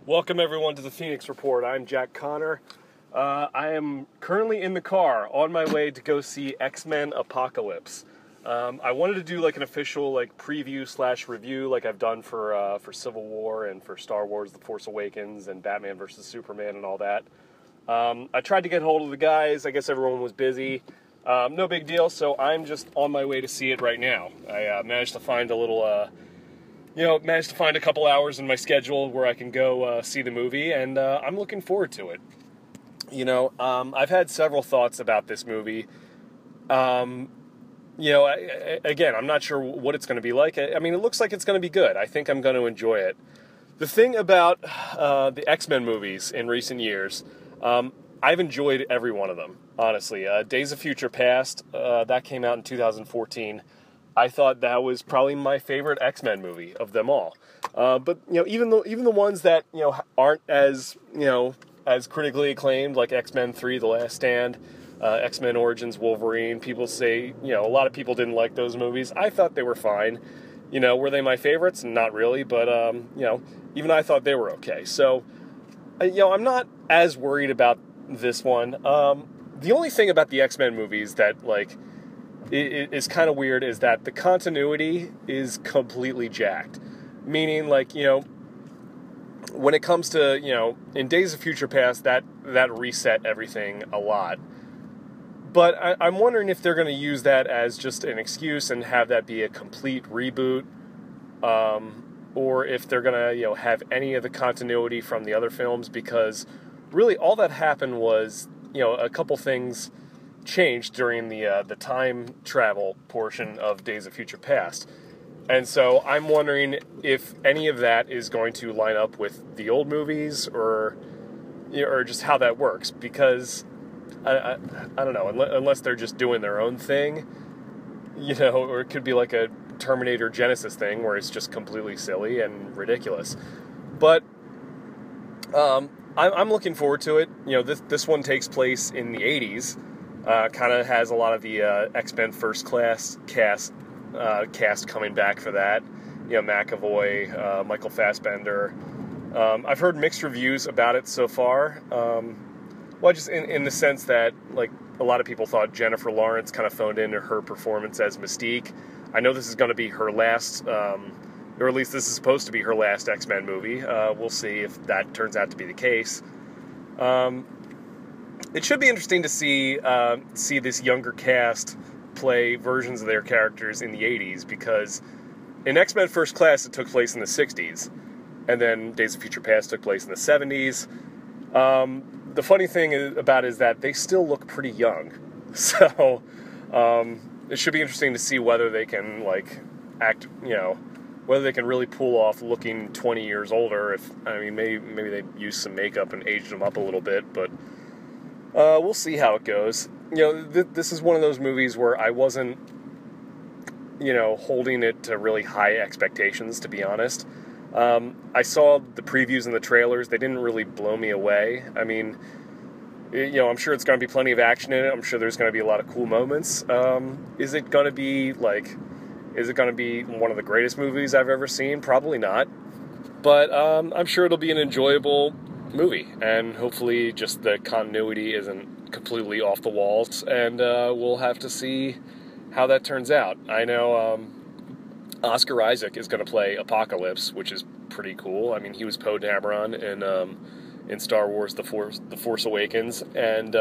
Welcome everyone to the Phoenix Report. I'm Jack Connor. I am currently in the car on my way to go see X-Men Apocalypse. I wanted to do like an official preview/review like I've done for Civil War and for Star Wars: The Force Awakens and Batman vs. Superman and all that. I tried to get hold of the guys. I guess everyone was busy. No big deal. So I'm just on my way to see it right now. I managed to find a couple hours in my schedule where I can go see the movie, and I'm looking forward to it. I've had several thoughts about this movie. Again, I'm not sure what it's going to be like. I mean, it looks like it's going to be good. I think I'm going to enjoy it. The thing about the X-Men movies in recent years, I've enjoyed every one of them, honestly. Days of Future Past, that came out in 2014. I thought that was probably my favorite X-Men movie of them all. But even the ones that aren't as critically acclaimed, like X-Men 3: The Last Stand, X-Men Origins Wolverine, people say a lot of people didn't like those movies. I thought they were fine. Were they my favorites? Not really, but even I thought they were okay. So I'm not as worried about this one. The only thing about the X-Men movies that it is kind of weird is that the continuity is completely jacked. Meaning, when it comes to, in Days of Future Past, that reset everything a lot. But I'm wondering if they're going to use that as just an excuse and have that be a complete reboot, or if they're going to, have any of the continuity from the other films, because really all that happened was, a couple things changed during the time travel portion of Days of Future Past. And so I'm wondering if any of that is going to line up with the old movies or just how that works, because I don't know, unless they're just doing their own thing, or it could be like a Terminator Genesis thing where it's just completely silly and ridiculous. But I'm looking forward to it. This one takes place in the 80s. Kind of has a lot of the X-Men First Class cast coming back for that. McAvoy, Michael Fassbender. I've heard mixed reviews about it so far. Well, just in the sense that, a lot of people thought Jennifer Lawrence kind of phoned in her performance as Mystique. I know this is going to be her last, or at least this is supposed to be her last X-Men movie. We'll see if that turns out to be the case. It should be interesting to see this younger cast play versions of their characters in the 80s, because in X-Men First Class it took place in the 60s, and then Days of Future Past took place in the 70s. The funny thing about it is that they still look pretty young, so it should be interesting to see whether they can whether they can really pull off looking 20 years older. Maybe they used some makeup and aged them up a little bit, but we'll see how it goes. This is one of those movies where I wasn't, holding it to really high expectations, to be honest. I saw the previews and the trailers. They didn't really blow me away. I'm sure it's going to be plenty of action in it. I'm sure there's going to be a lot of cool moments. Is it going to be one of the greatest movies I've ever seen? Probably not. But I'm sure it'll be an enjoyable movie, and hopefully just the continuity isn't completely off the walls, and we'll have to see how that turns out. I know Oscar Isaac is going to play Apocalypse, which is pretty cool. He was Poe Dameron in Star Wars: The Force Awakens, and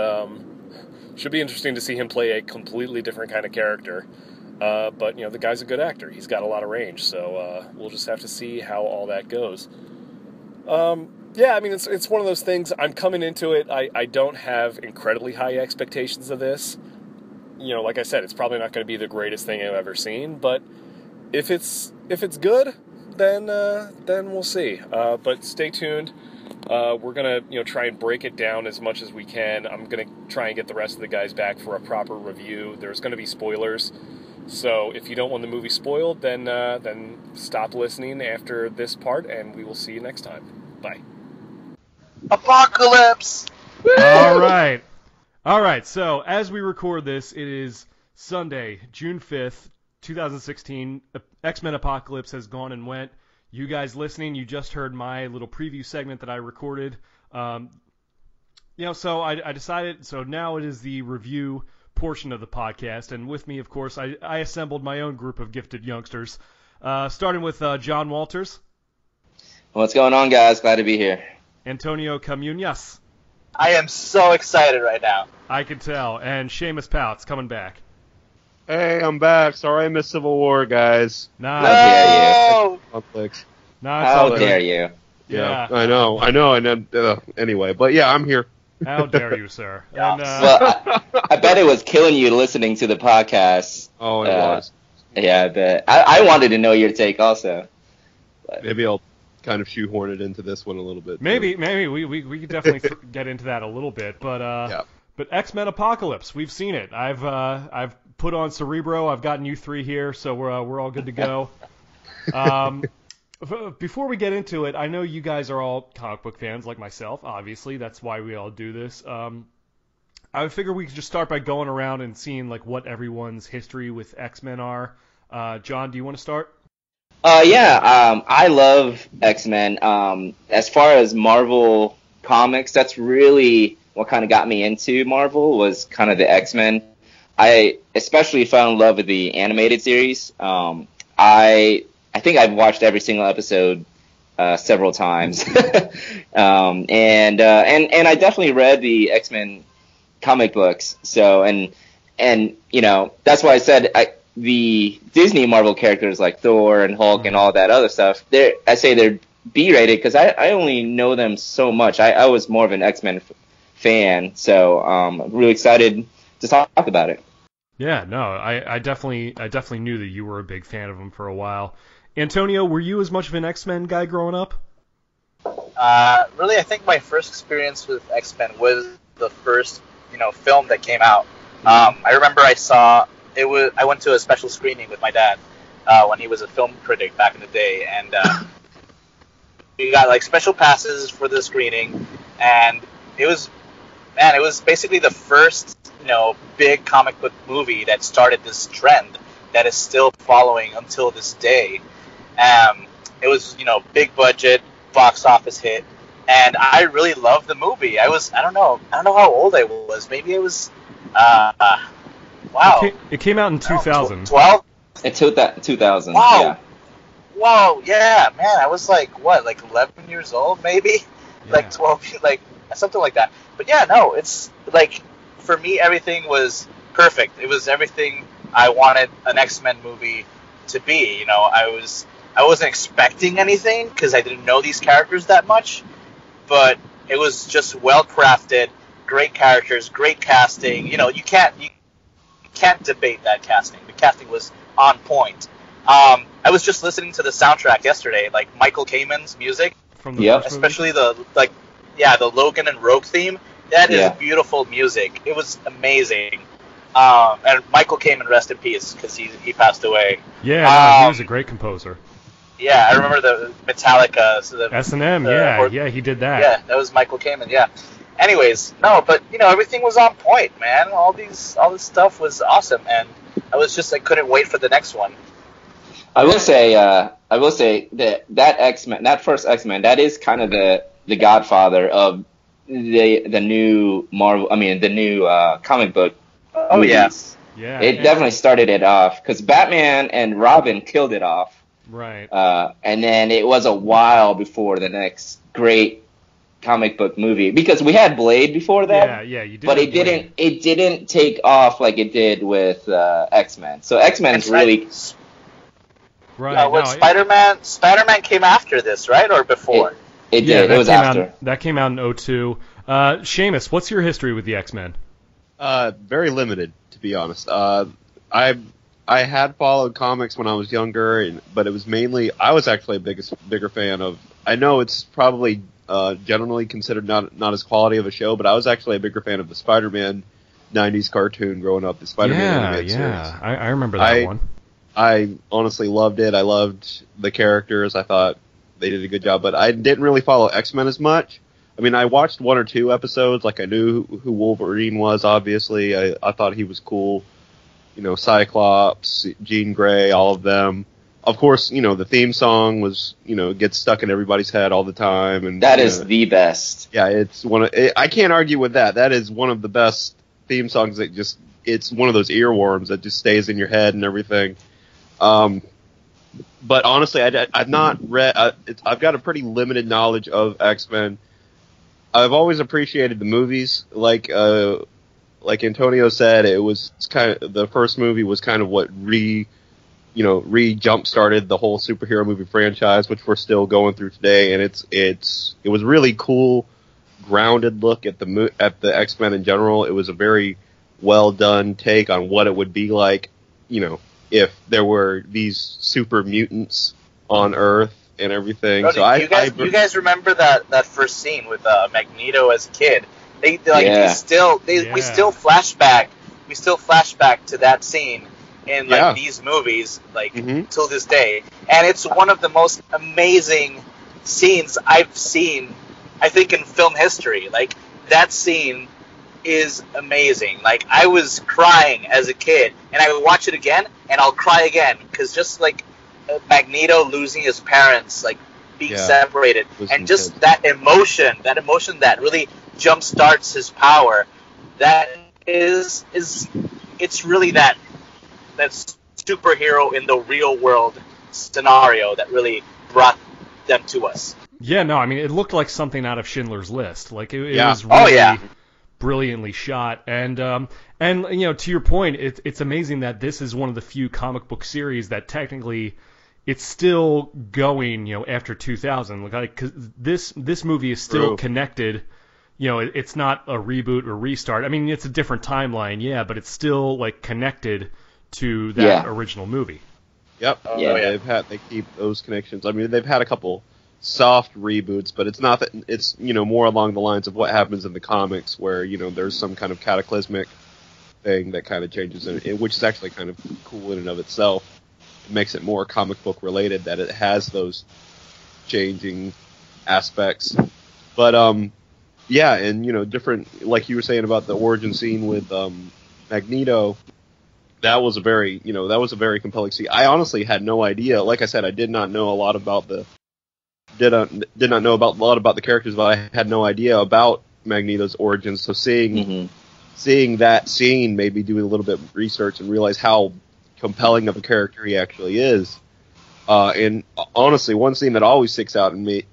should be interesting to see him play a completely different kind of character. But the guy's a good actor. He's got a lot of range, so we'll just have to see how all that goes. It's one of those things. I'm coming into it. I don't have incredibly high expectations of this. Like I said, it's probably not going to be the greatest thing I've ever seen. But if it's good, then we'll see. But stay tuned. We're gonna try and break it down as much as we can. I'm gonna try and get the rest of the guys back for a proper review. There's gonna be spoilers. So if you don't want the movie spoiled, then stop listening after this part, and we will see you next time. Bye. Apocalypse! Woo! All right. So as we record this, it is Sunday, June 5th, 2016. X-Men Apocalypse has gone and went. you guys listening, you just heard my little preview segment that I recorded. So I decided, so now it is the review portion of the podcast, and with me, of course, I assembled my own group of gifted youngsters, starting with John Walters. What's going on, guys? Glad to be here. Antonio Camunas. I am so excited right now. I can tell. And Seamus Pautz coming back. Hey, I'm back. Sorry I missed Civil War, guys. Nah, How dare you? Conflicts. nah, How it's dare you? Yeah. I know. And then, anyway, but yeah, I'm here. How dare you, sir? Yeah. And, Well, I bet it was killing you listening to the podcast. Oh, it was. Yeah, I bet. I wanted to know your take also. Maybe I'll kind of shoehorn it into this one a little bit. maybe we could definitely get into that a little bit, but Yeah. But X-Men Apocalypse, we've seen it. I've put on Cerebro. I've gotten you three here, so we're all good to go. Before we get into it, I know you guys are all comic book fans like myself. Obviously, that's why we all do this. I would figure we could just start by going around and seeing like what everyone's history with X-Men are. John, do you want to start? I love X-Men. As far as Marvel comics, that's really what kind of got me into Marvel, was kind of the X-Men. I especially fell in love with the animated series. I think I've watched every single episode several times. and I definitely read the X-Men comic books. So, and you know, that's why I said the Disney Marvel characters like Thor and Hulk and all that other stuff, I say they're B-rated because I only know them so much. I was more of an X-Men fan, so I'm really excited to talk about it. Yeah, no, I definitely knew that you were a big fan of them for a while. Antonio, were you as much of an X-Men guy growing up? Really, I think my first experience with X-Men was the first, film that came out. I remember I went to a special screening with my dad when he was a film critic back in the day, and we got like special passes for the screening, and it was basically the first, big comic book movie that started this trend that is still following until this day. It was, big budget, box office hit, and I really loved the movie. I don't know how old I was. Maybe it was, wow. It came out in 2000. 12? It's 2000. Wow. Yeah. Wow, yeah, man, I was like 11 years old, maybe? Yeah. Like 12, like, something like that. But yeah, no, it's, like, for me, everything was perfect. It was everything I wanted an X-Men movie to be. I wasn't expecting anything because I didn't know these characters that much, but it was just well crafted, great characters, great casting. You can't debate that casting. The casting was on point. I was just listening to the soundtrack yesterday, like Michael Kamen's music, From the first movie? especially the Logan and Rogue theme. That is beautiful music. It was amazing. And Michael Kamen, rest in peace, because he passed away. Yeah, he was a great composer. Yeah, I remember the Metallica. So the S&M, he did that. Yeah, that was Michael Kamen. Yeah. Anyways, no, but everything was on point, man. All this stuff was awesome, and I couldn't wait for the next one. I will say that X-Men, that first X-Men, that is kind of the godfather of the new Marvel. I mean, the new comic book. Oh movies. Yeah. It definitely started it off because Batman and Robin killed it off. Right. And then it was a while before the next great comic book movie, because we had Blade before that. Yeah, you did. But it didn't take off like it did with X-Men. So X-Men is really right. Spider-Man came after this, right, or before? It did. It was after. That came out in 2002. Seamus, what's your history with the X-Men? Very limited, to be honest. I had followed comics when I was younger, but it was mainly, I was actually a bigger fan of, I know it's probably generally considered not as quality of a show, but I was actually a bigger fan of the Spider-Man 90s cartoon growing up, the Spider-Man animated series. I remember that one. I honestly loved it. I loved the characters. I thought they did a good job, but I didn't really follow X-Men as much. I mean, I watched one or two episodes, like I knew who Wolverine was, obviously. I thought he was cool. Cyclops, Jean Grey, all of them. of course, the theme song was, gets stuck in everybody's head all the time, and That is the best. Yeah, it's I can't argue with that. That is one of the best theme songs that it's one of those earworms that just stays in your head and everything. But honestly, I've not read. I've got a pretty limited knowledge of X-Men. I've always appreciated the movies. Like Antonio said, it was the first movie was kind of what jump started the whole superhero movie franchise, which we're still going through today. And it was really cool, grounded look at the X-Men in general. It was a very well done take on what it would be like, if there were these super mutants on Earth and everything. Brody, So you guys remember that first scene with Magneto as a kid? We still flashback to that scene in these movies till this day, and it's one of the most amazing scenes I've seen, I think, in film history. Like, that scene is amazing. Like, I was crying as a kid, and I would watch it again and I'll cry again, because just like Magneto losing his parents, like being separated, and just that emotion that really jump starts his power, that it's really that superhero in the real world scenario that really brought them to us. Yeah, no, I mean, it looked like something out of Schindler's List. Like, it was really brilliantly shot. And to your point, it's amazing that this is one of the few comic book series that technically it's still going, after 2000. Like, 'cause this movie is still connected. It's not a reboot or restart. I mean, it's a different timeline, but it's still like connected to that original movie. Yep. They keep those connections. I mean, they've had a couple soft reboots, but it's not that it's more along the lines of what happens in the comics, where there's some kind of cataclysmic thing that kind of changes it, which is actually kind of cool in and of itself. It makes it more comic book related that it has those changing aspects. But and different, like you were saying about the origin scene with Magneto. That was a very compelling scene. I honestly had no idea. Like I said, I did not know a lot about the characters, but I had no idea about Magneto's origins. So seeing that scene made me do a little bit of research and realize how compelling of a character he actually is. And honestly, one scene that always sticks out in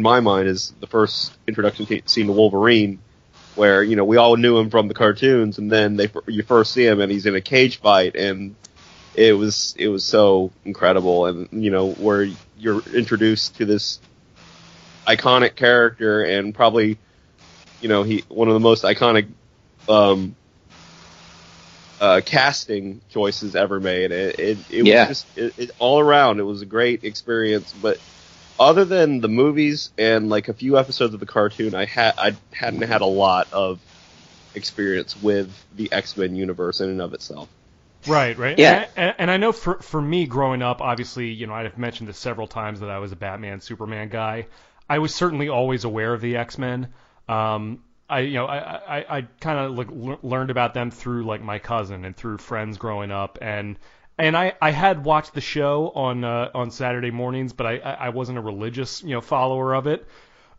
my mind is the first introduction scene to Wolverine, where we all knew him from the cartoons, and then you first see him and he's in a cage fight, and it was so incredible, and where you're introduced to this iconic character, and probably he one of the most iconic casting choices ever made. It was just all around. It was a great experience, but other than the movies and like a few episodes of the cartoon, I hadn't had a lot of experience with the X-Men universe in and of itself. Right. Yeah. And I know for me growing up, obviously, I've mentioned this several times that I was a Batman, Superman guy. I was certainly always aware of the X-Men. I kind of learned about them through like my cousin and through friends growing up, and I had watched the show on Saturday mornings, but I wasn't a religious follower of it.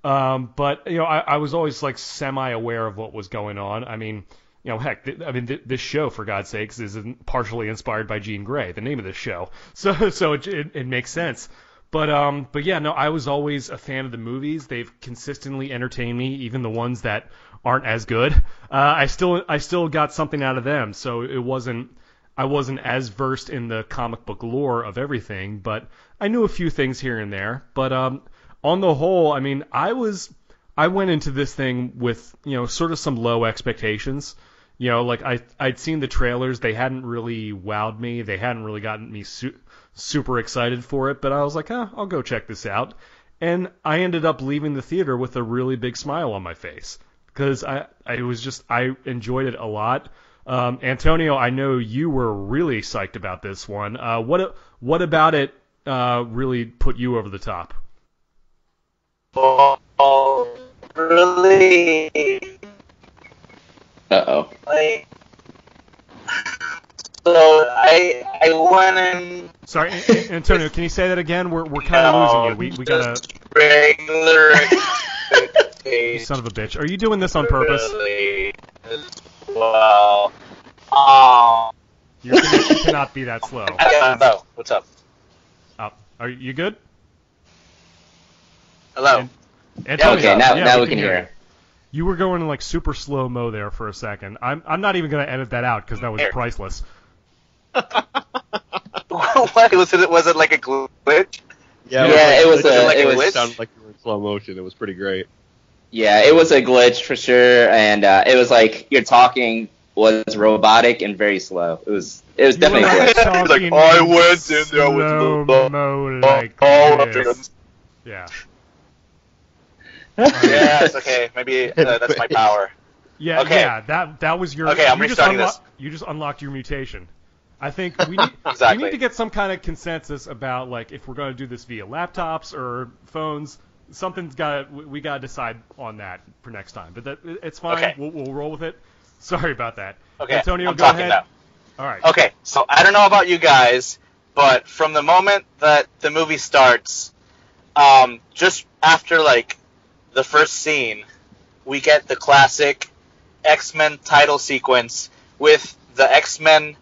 But I was always like semi aware of what was going on. I mean, heck, this show, for God's sakes, is partially inspired by Jean Grey, the name of this show. So it makes sense. But yeah, no, I was always a fan of the movies. They've consistently entertained me, even the ones that aren't as good. I still got something out of them. So I wasn't as versed in the comic book lore of everything, but I knew a few things here and there. But on the whole, I mean, I went into this thing with sort of some low expectations. Like I'd seen the trailers, they hadn't really wowed me, they hadn't really gotten me super excited for it. But I was like, I'll go check this out, and I ended up leaving the theater with a really big smile on my face because I enjoyed it a lot. Antonio, I know you were really psyched about this one. What about it really put you over the top? Oh, really? Uh-oh. So I I went in. Sorry, Antonio, can you say that again? We're kind of losing you. We gotta. Regular. You son of a bitch. Are you doing this on purpose? Really, well, Your connection cannot be that slow. Hello. What's up? Are you good? Hello. Antonio, Okay, now we can hear you. You were going in like super slow mo there for a second. I'm not even gonna edit that out because that was priceless. What was it? Was it like a glitch? Yeah, it was it sounded like you were in slow motion. It was pretty great. Yeah, it was a glitch for sure, and it was like your talking was robotic and very slow. It was definitely a glitch. Like, I went in there with slow-mo like this. Yeah. Yeah, it's okay. Maybe that's my power. Yeah, okay. Yeah, that was your. Okay, I'm restarting this. You just unlocked your mutation. I think we need exactly. we need to get some kind of consensus about like if we're going to do this via laptops or phones. We gotta decide on that for next time. But it's fine. Okay. We'll roll with it. Sorry about that. Okay, Antonio, I'm go talking ahead. now. All right. Okay, so I don't know about you guys, but from the moment that the movie starts, just after like the first scene, we get the classic X-Men title sequence with the X-Men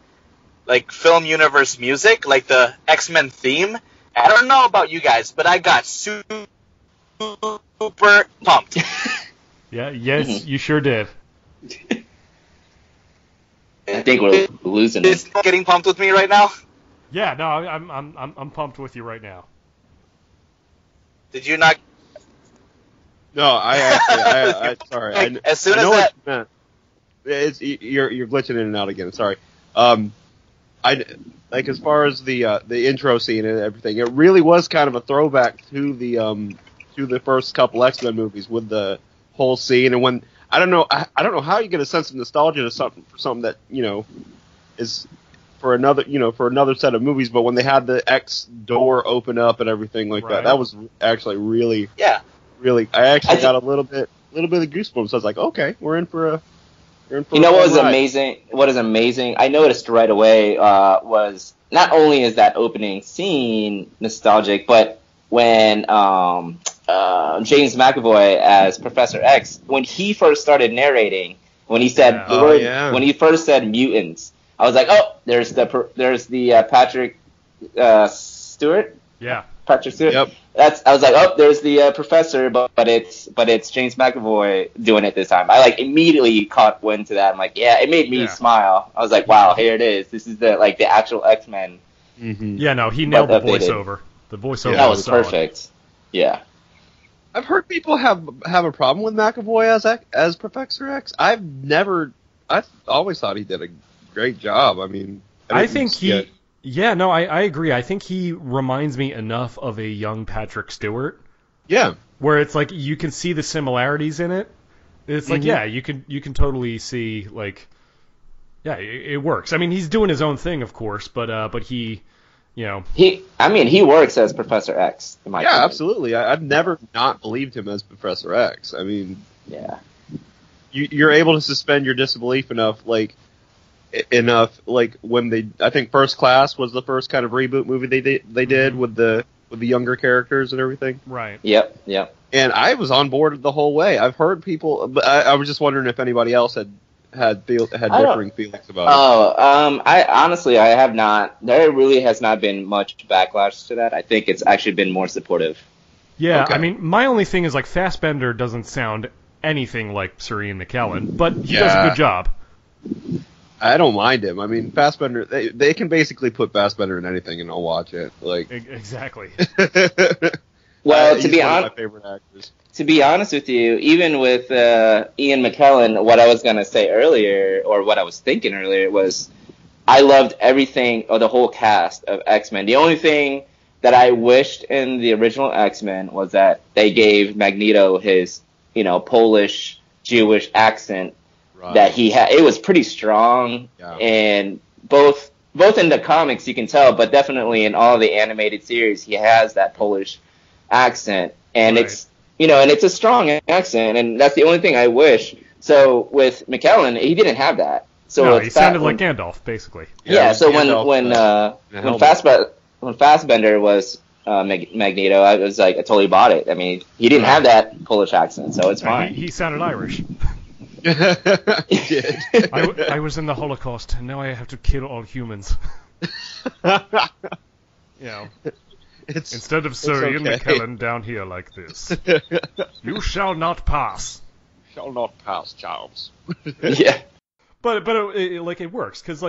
like film universe music, like the X-Men theme. I don't know about you guys, but I got super pumped. Yeah. Yes, you sure did. I think we're losing Is it. getting pumped with me right now? Yeah. No, I'm pumped with you right now. Did you not? No, I sorry. Like, as soon I know as what you meant. You're glitching in and out again. Sorry. I like as far as the intro scene and everything. It really was kind of a throwback to the first couple X-Men movies with the whole scene. And when I don't know how you get a sense of nostalgia to something that is for another set of movies. But when they had the X door open up and everything like that was actually really really. I actually got a little bit of goosebumps. I was like, okay, we're in for a. What was amazing? What is amazing? I noticed right away was not only is that opening scene nostalgic, but when James McAvoy as Professor X, when he first started narrating, when he said the word, when he first said mutants, I was like, oh, there's the Patrick Stewart. Yeah. Patrick Stewart. Yep. I was like, oh, there's the professor, but it's James McAvoy doing it this time. I like immediately caught wind to that. I'm like, yeah, it made me smile. I was like, wow, here it is. This is the actual X-Men. Mm-hmm. Yeah, no, he nailed the voiceover. The voiceover that was solid. perfect. Yeah. I've heard people have a problem with McAvoy as Professor X. I always thought he did a great job. I mean, I think he. Yeah, no, I agree. I think he reminds me enough of a young Patrick Stewart. Yeah. Where it's like you can see the similarities in it. It's like, yeah, you can totally see like, yeah, it works. I mean, he's doing his own thing, of course, but he, he works as Professor X. In my opinion. Absolutely. I've never not believed him as Professor X. I mean, yeah, you're able to suspend your disbelief enough when I think First Class was the first kind of reboot movie they did with the younger characters and everything. Right. Yep. And I was on board the whole way. I've heard people, but I was just wondering if anybody else had differing feelings about it. I have not. There really has not been much backlash to that. I think it's actually been more supportive. Yeah, Okay. I mean, my only thing is like Fassbender doesn't sound anything like Sir Ian McKellen, but he does a good job. I don't mind him. I mean, Fassbender, they can basically put Fassbender in anything and I'll watch it. Like exactly. Well, he's one of my favorite actors. To be honest with you, even with Ian McKellen, what I was gonna say earlier, or what I was thinking earlier, was I loved everything or the whole cast of X-Men. The only thing that I wished in the original X-Men was that they gave Magneto his, Polish Jewish accent. That he had. It was pretty strong, and both in the comics you can tell, but definitely in all the animated series he has that Polish accent, and it's and it's a strong accent, and that's the only thing I wish. So with McKellen, he didn't have that, So no, it's he sounded like Gandalf, basically. Yeah. So Gandalf, when Fassbender was Magneto, I was like, I totally bought it. I mean, he didn't have that Polish accent, so it's fine. He sounded Irish. He did. I was in the Holocaust, and now I have to kill all humans. You know, instead of Sir Ian McKellen down here like this, you shall not pass. Shall not pass, Charles. Yeah. But it works because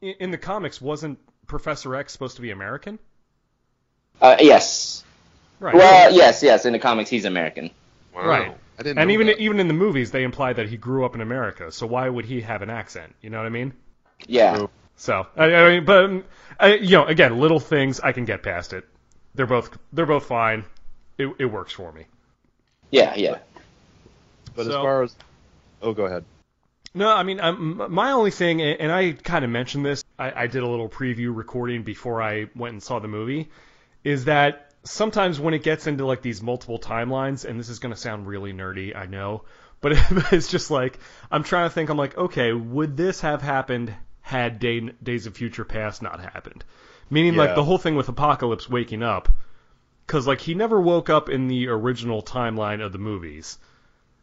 in the comics, wasn't Professor X supposed to be American? Yes. Right. Well, yes. In the comics, he's American. Wow. Right. I didn't And know that. even in the movies, they imply that he grew up in America. So why would he have an accent? You know what I mean? Yeah. So again, little things I can get past it. They're both fine. It works for me. Yeah. But So- as far as... Oh, go ahead. No, I mean, my only thing, and I kind of mentioned this, I did a little preview recording before I went and saw the movie, is that sometimes when it gets into like these multiple timelines, and this is going to sound really nerdy, I know, but it's just like, I'm trying to think, I'm like, okay, would this have happened had Days of Future Past not happened? Meaning like the whole thing with Apocalypse waking up, because like he never woke up in the original timeline of the movies.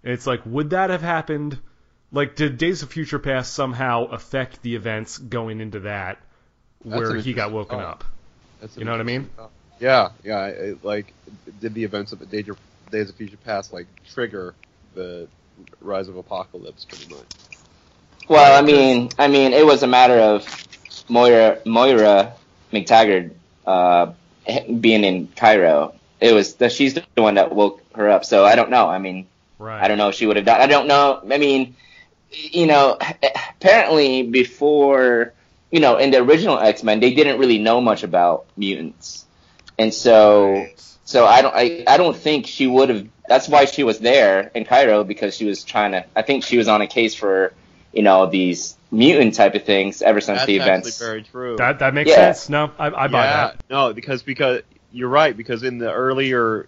And it's like, would that have happened? Like, did Days of Future Past somehow affect the events going into that, where he got woken up? You know what I mean? Yeah. Like, did the events of Days of Future Past like trigger the rise of Apocalypse, pretty much? Well, I mean, it was a matter of Moira McTaggart being in Cairo. She's the one that woke her up. So I don't know. I mean, right. I don't know if she would have done. I don't know. I mean, apparently before, in the original X-Men, they didn't really know much about mutants, and so I don't think she would have. That's why she was there in Cairo, because she was trying to. I think she was on a case for, these mutant type of things ever since the events. That's actually very true. That makes sense. No, I buy that. No, because you're right. Because in the earlier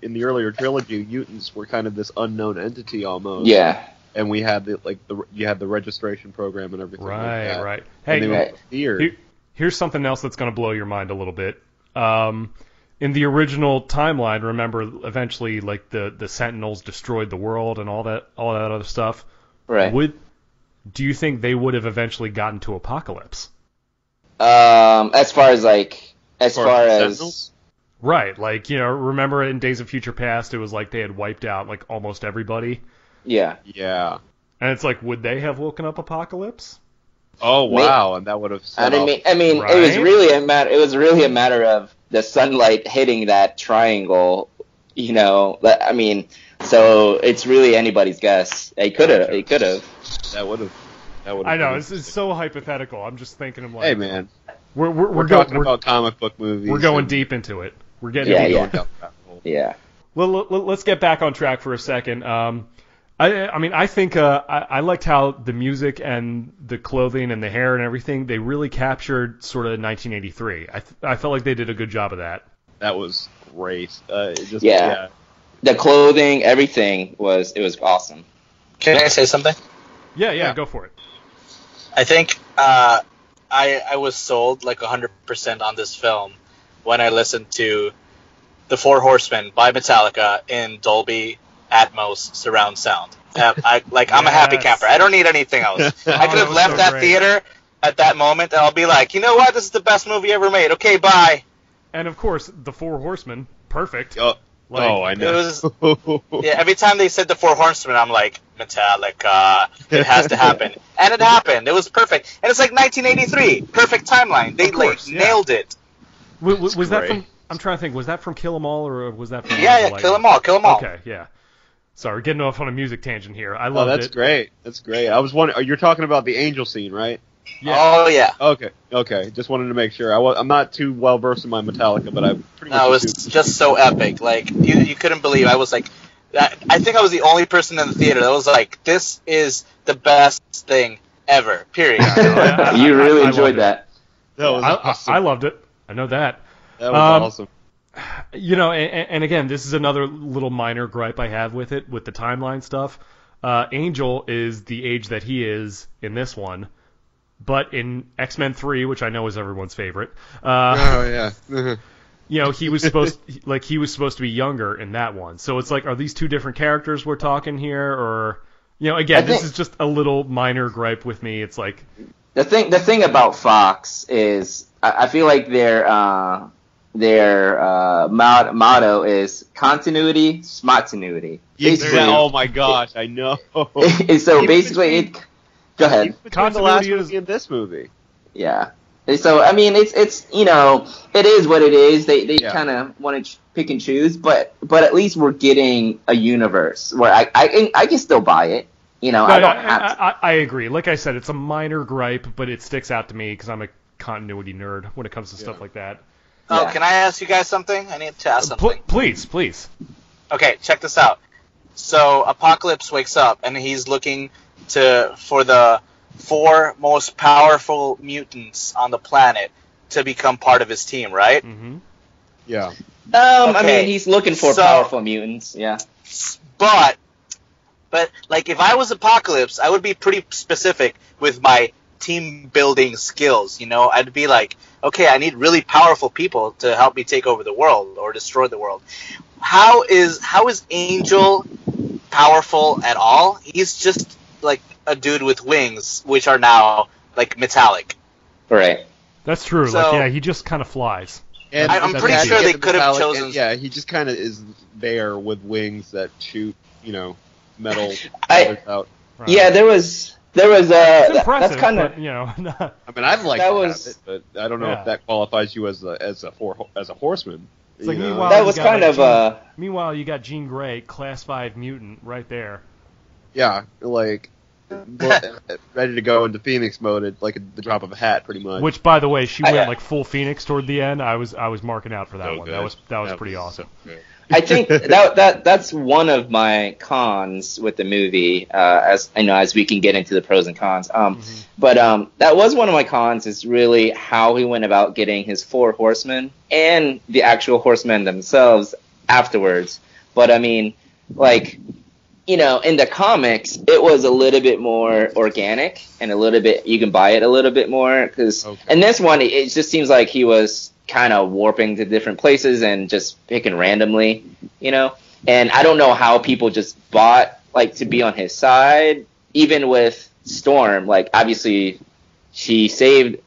trilogy, mutants were kind of this unknown entity almost. Yeah. And we had you had the registration program and everything. Right, like that. right. And they Hey, were feared. here's something else that's going to blow your mind a little bit. In the original timeline, remember, eventually, like the Sentinels destroyed the world and all that other stuff. Right. Do you think they would have eventually gotten to Apocalypse? As far as Sentinels? Right, like, remember in Days of Future Past, it was like they had wiped out like almost everybody. Yeah. Yeah. And it's like, would they have woken up Apocalypse? Oh wow, and that would have. I mean, Right? it was really a matter. It was really a matter of the sunlight hitting that triangle. I mean, so it's really anybody's guess. They could have. That would have. I know, it's so hypothetical. I'm just thinking of like, Hey man, we're talking about comic book movies. We're going deep into it. We're getting deep. Yeah. Well, let's get back on track for a second. I think I liked how the music and the clothing and the hair and everything, they really captured sort of 1983. I felt like they did a good job of that. That was great. The clothing, everything was awesome. Can I say something? Yeah, go for it. I think I was sold like 100% on this film when I listened to The Four Horsemen by Metallica in Dolby Atmos surround sound. I'm a happy camper. I don't need anything else. I could have left that theater at that moment, and I'll be like, you know what? This is the best movie ever made. Okay, bye. And of course, The Four Horsemen, perfect. I know. Every time they said The Four Horsemen, I'm like, Metallica. It has to happen. And it happened. It was perfect. And it's like 1983. Perfect timeline. They nailed it. Was that from... I'm trying to think, was that from Kill 'Em All, or was that from... Yeah, Kill 'Em All. Okay, yeah. Sorry, we're getting off on a music tangent here. I loved it. That's great. I was wondering, you're talking about the angel scene, right? Yeah. Oh, yeah. Okay. Just wanted to make sure. I'm not too well versed in my Metallica, but I'm pretty much... No, it was just so epic. Like, you couldn't believe. I was like... I think I was the only person in the theater that was like, this is the best thing ever, period. You really enjoyed that. That was awesome. I loved it. I know that. That was awesome. And again, this is another little minor gripe I have with it, with the timeline stuff. Angel is the age that he is in this one, But in X-Men 3, which I know is everyone's favorite, yeah. you know, he was supposed to be younger in that one. So it's like, are these two different characters we're talking here, or, you know, again, this is just a little minor gripe with me. It's like the thing about Fox is I feel like their motto is continuity, smartinuity. Oh my gosh, I know. So basically, go ahead. Between the last movie and this movie. Yeah. So I mean, it's you know, it is what it is. They kind of want to pick and choose, but at least we're getting a universe where I can still buy it. You know, I don't have to. I agree. Like I said, it's a minor gripe, but it sticks out to me because I'm a continuity nerd when it comes to stuff like that. Oh, Yeah. can I ask you guys something? I need to ask something. Please. Okay, check this out. So Apocalypse wakes up and he's looking for the 4 most powerful mutants on the planet to become part of his team, right? Mm-hmm. Yeah. I mean, he's looking for powerful mutants. Yeah. But like, if I was Apocalypse, I would be pretty specific with my team building skills. You know, I'd be like, okay, I need really powerful people to help me take over the world or destroy the world. How is Angel powerful at all? He's just like a dude with wings, which are now like metallic. Right. That's true. So- like, yeah, he just kind of flies. And I'm that's pretty how you sure get they the could have metallic- chosen- and, yeah, he just kind of is there with wings that shoot, you know, metal out. Right. Yeah, there was It's impressive, that's kind but, of you know. I mean, I'd like That to was- have it, but I don't know Yeah. if that qualifies you as a horseman. It's like, you know? meanwhile, that you was got, kind like, of Meanwhile, you got Jean Grey, Class 5 mutant, right there. Yeah, like ready to go into Phoenix mode at like the drop of a hat, pretty much. Which, by the way, she went yeah. like full Phoenix toward the end. I was marking out for that So one. good. That was pretty awesome. Good. I think that's one of my cons with the movie. As I know, as we can get into the pros and cons. But that was one of my cons. Is really how he went about getting his 4 horsemen and the actual horsemen themselves afterwards. But I mean, like, you know, in the comics, it was a little bit more organic and a little bit, you can buy it a little bit more. Because in this one, it just seems like he was kind of warping to different places and just picking randomly, you know. And I don't know how people just bought, like, to be on his side, even with Storm. Like, obviously, he saved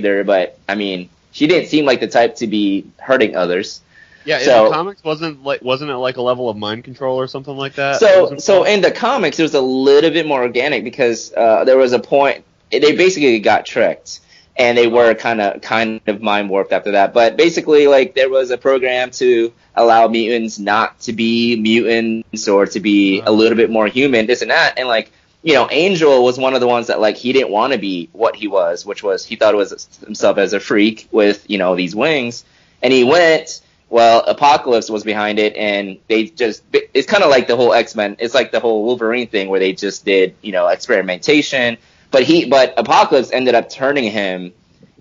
her, but, I mean, she didn't seem like the type to be hurting others. Yeah, in the comics, wasn't it like a level of mind control or something like that? So in the comics, it was a little bit more organic because there was a point they basically got tricked and they were kind of mind warped after that. But basically, like, there was a program to allow mutants not to be mutants or to be a little bit more human, this and that. And, like, you know, Angel was one of the ones that, like, he didn't want to be what he was, which was he thought it was himself as a freak with, you know, these wings, and he went. Well, Apocalypse was behind it, and they just, it's kind of like the whole X-Men, it's like the whole Wolverine thing where they just did, you know, experimentation, but Apocalypse ended up turning him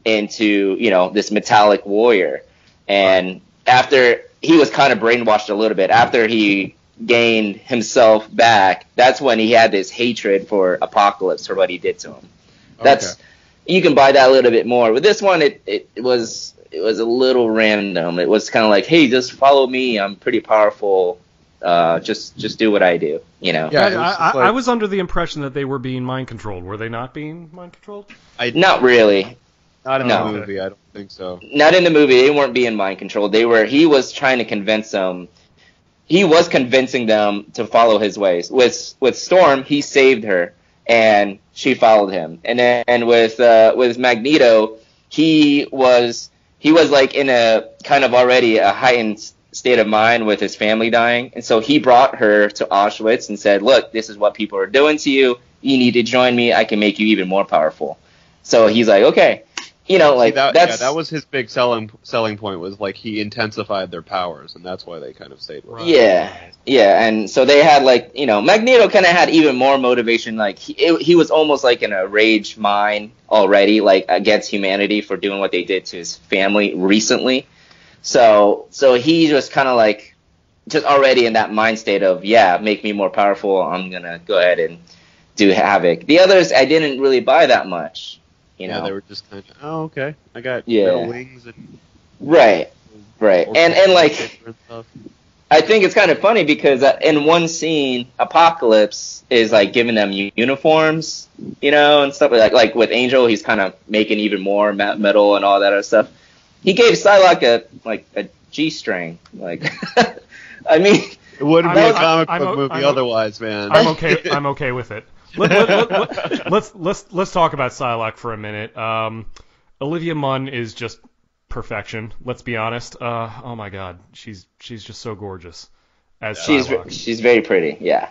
into, you know, this metallic warrior, and after, he was kind of brainwashed a little bit, after he gained himself back, that's when he had this hatred for Apocalypse for what he did to him. That's, you can buy that a little bit more. With this one, it was a little random. It was kind of like, hey, just follow me. I'm pretty powerful. Just do what I do. You know. Yeah, I was under the impression that they were being mind controlled. Were they not being mind controlled? Not really. Not in the movie. I don't think so. Not in the movie. They weren't being mind controlled. He was trying to convince them. He was convincing them to follow his ways. With Storm, he saved her, and she followed him. And then with Magneto, he was like in a kind of already a heightened state of mind with his family dying. And so he brought her to Auschwitz and said, look, this is what people are doing to you. You need to join me. I can make you even more powerful. So he's like, okay. You know, like, that was his big selling point, was like he intensified their powers, and that's why they kind of stayed with him. Yeah, and so they had, like, you know, Magneto kind of had even more motivation. Like, he was almost like in a rage mind already, like, against humanity for doing what they did to his family recently. So he was kind of like just already in that mind state of, yeah, make me more powerful. I'm gonna go ahead and do havoc. The others, I didn't really buy that much. You Yeah, know? they were just kind of, oh, okay, I got Yeah. metal wings and Right. And like, and stuff. I think it's kind of funny because in one scene, Apocalypse is like giving them uniforms, you know, and stuff like with Angel, he's kind of making even more metal and all that other stuff. He gave Psylocke a G-string, like, I mean, It wouldn't be a comic I'm book movie otherwise, man. I'm okay. I'm okay with it. Let's talk about Psylocke for a minute. Olivia Munn is just perfection. Let's be honest. Oh my God, she's just so gorgeous as Psylocke. She's very pretty. Yeah.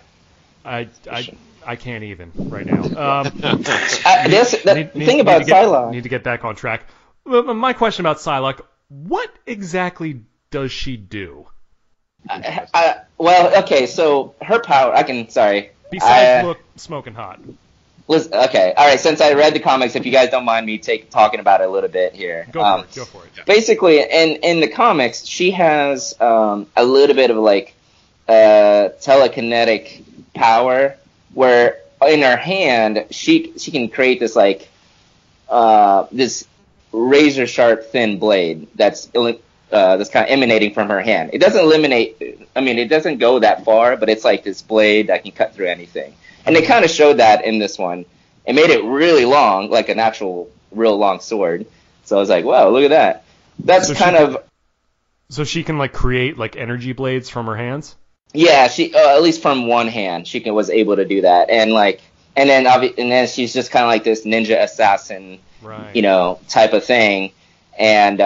I can't even right now. The thing about Psylocke. Need to get back on track. My question about Psylocke: what exactly does she do? Well, okay, so her power. Besides look smoking hot. Okay, all right. Since I read the comics, if you guys don't mind me talking about it a little bit here. Go for it. Yeah. Basically, in the comics, she has a little bit of like telekinetic power, where in her hand she can create this like this razor sharp thin blade that's kind of emanating from her hand. It doesn't eliminate. I mean, it doesn't go that far, but it's like this blade that can cut through anything. And they kind of showed that in this one. It made it really long, like an actual real long sword. So I was like, wow, look at that. That's So she can like create like energy blades from her hands? Yeah, she at least from one hand she was able to do that. And then she's just kind of like this ninja assassin, right, you know, type of thing. And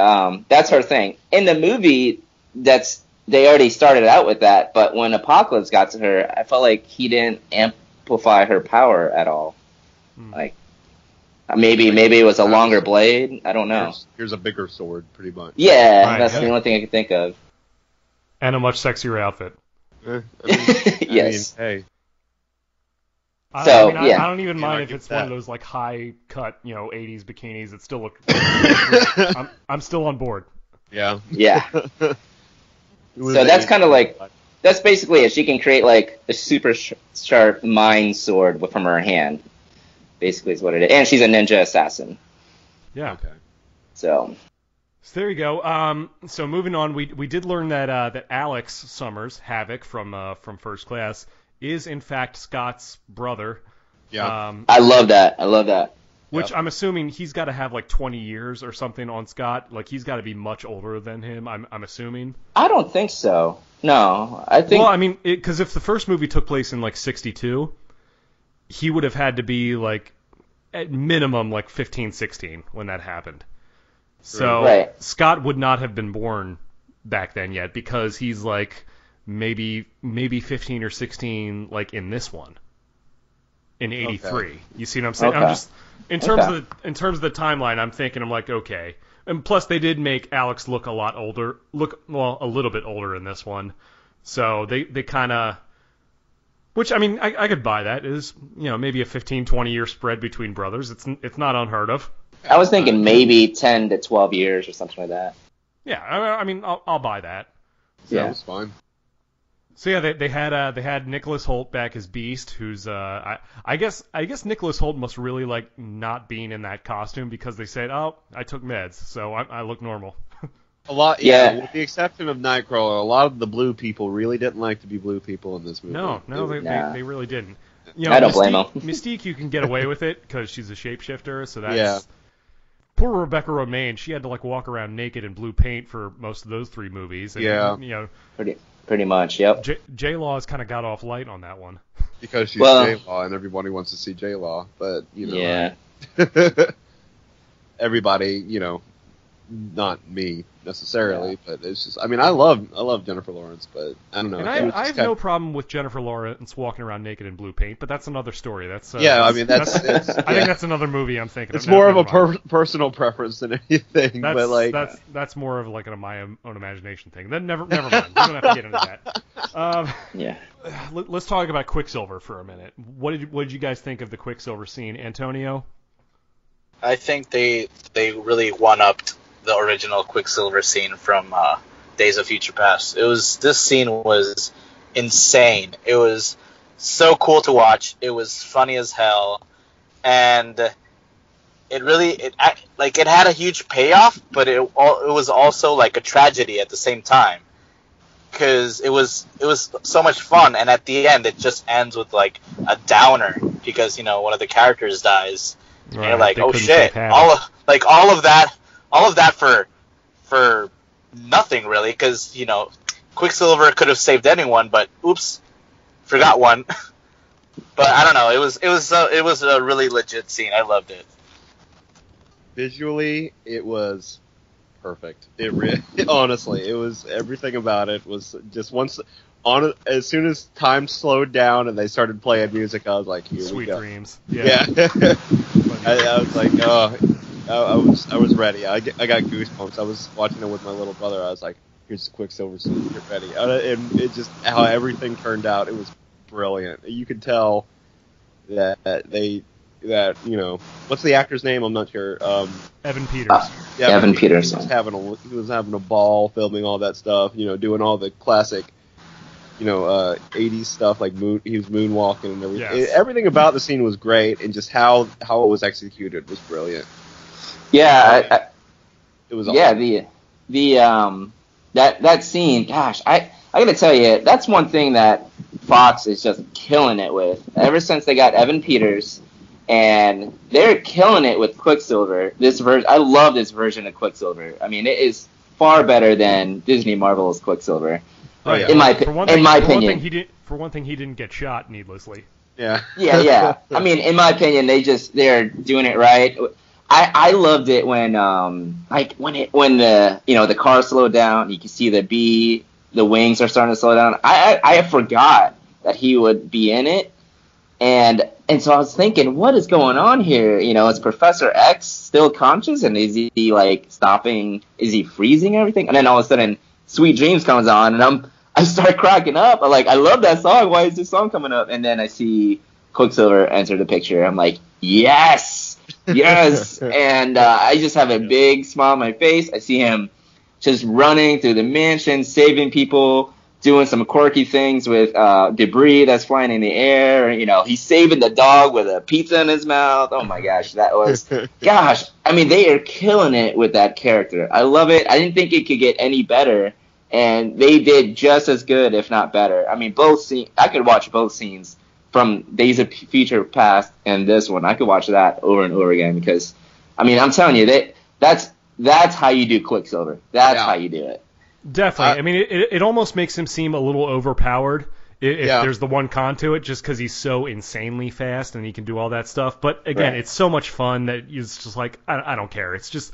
that's her thing. In the movie, they already started out with that, but when Apocalypse got to her, I felt like he didn't amplify her power at all. Like maybe it was a longer blade. I don't know. Here's a bigger sword, pretty much. Yeah, right, that's the only thing I could think of. And a much sexier outfit. Yes. Hey. I don't even mind if it's one of those like high cut, 80s bikinis that still look. I'm still on board. Yeah. Yeah. So that's kind of like, that's basically it. She can create like a super sharp mind sword from her hand. Basically is what it is. And she's a ninja assassin. Yeah. Okay. So there you go. So moving on, we did learn that Alex Summers, Havoc from First Class, is in fact Scott's brother. Yeah. I love that. Which I'm assuming he's got to have like 20 years or something on Scott. Like he's got to be much older than him. I'm assuming. I don't think so. No, I think. Well, I mean, because if the first movie took place in like '62, he would have had to be like at minimum like 15, 16 when that happened. So right. Scott would not have been born back then yet because he's like maybe 15 or 16 like in this one. In '83, Okay. You see what I'm saying? Okay. I'm just in terms of the timeline. I'm like, okay. And plus, they did make Alex look a little bit older in this one. So they kind of, which I mean, I could buy that. Is maybe a 15, 20 year spread between brothers. It's not unheard of. I was thinking maybe 10 to 12 years or something like that. Yeah, I mean, I'll buy that. Yeah, that was fine. So yeah, they had Nicholas Hoult back as Beast, who's I guess Nicholas Hoult must really like not being in that costume because they said, oh, I took meds, so I look normal. A lot, yeah. With the exception of Nightcrawler, a lot of the blue people really didn't like to be blue people in this movie. No, they really didn't. I don't blame them. Mystique, you can get away with it because she's a shapeshifter, so that's. Yeah. Poor Rebecca Romaine, she had to like walk around naked in blue paint for most of those 3 movies. And, yeah. Pretty much, yep. J-Law's kind of got off light on that one. Because she's J-Law and everybody wants to see J-Law, but Yeah. Everybody, not me necessarily, but it's just. I mean, I love Jennifer Lawrence, but I don't know. And I have no problem with Jennifer Lawrence walking around naked in blue paint, but that's another story. That's I think that's another movie I'm thinking. It's more of a personal preference than anything, but like that's more of like my own imagination thing. Then never mind. We don't have to get into that. Yeah. Let's talk about Quicksilver for a minute. What did you guys think of the Quicksilver scene, Antonio? I think they really one-upped the original Quicksilver scene from Days of Future Past. This scene was insane. It was so cool to watch. It was funny as hell, and it had a huge payoff, but it was also like a tragedy at the same time, because it was so much fun, and at the end it just ends with like a downer because one of the characters dies, and you're like, oh shit, all of that for nothing really, because Quicksilver could have saved anyone, but oops, forgot one. But I don't know, it was a really legit scene. I loved it. Visually, it was perfect. Honestly, it was, everything about it was just as soon as time slowed down and they started playing music, I was like, here we go. Sweet dreams. Yeah. I was like, oh, I was ready. I got goosebumps. I was watching it with my little brother. I was like, here's the Quicksilver scene. Get ready. And it just, how everything turned out, it was brilliant. You could tell that what's the actor's name? I'm not sure. Evan Peters. Evan Peters. He was having a ball filming all that stuff. Doing all the classic, 80s stuff, like he was moonwalking and everything. Yes. Everything about the scene was great, and just how it was executed was brilliant. Yeah, it was. Yeah, awesome. that scene. Gosh, I gotta tell you, that's one thing that Fox is just killing it with. Ever since they got Evan Peters, and they're killing it with Quicksilver. This version, I love this version of Quicksilver. I mean, it is far better than Disney Marvel's Quicksilver. Oh, yeah. In my opinion. For one thing, he didn't get shot needlessly. Yeah. Yeah. I mean, in my opinion, they're doing it right. I loved it when when the car slowed down, you can see the wings are starting to slow down. I forgot that he would be in it, and so I was thinking, what is going on here? Is Professor X still conscious, and is he like stopping? Is he freezing everything? And then all of a sudden, Sweet Dreams comes on, and I start cracking up. I'm like, I love that song. Why is this song coming up? And then I see Quicksilver enter the picture. I'm like, yes. And I just have a big smile on my face. I see him just running through the mansion, saving people, doing some quirky things with debris that's flying in the air. He's saving the dog with a pizza in his mouth. Oh my gosh, I mean, they are killing it with that character. I love it. I didn't think it could get any better, and they did just as good, if not better. I mean, both scenes, I could watch both scenes from Days of Future Past and this one. I could watch that over and over again because, I mean, I'm telling you, that's how you do Quicksilver. That's how you do it. Definitely. I mean, it almost makes him seem a little overpowered if there's the one con to it, just because he's so insanely fast and he can do all that stuff. But again, It's so much fun that it's just like, I don't care. It's just,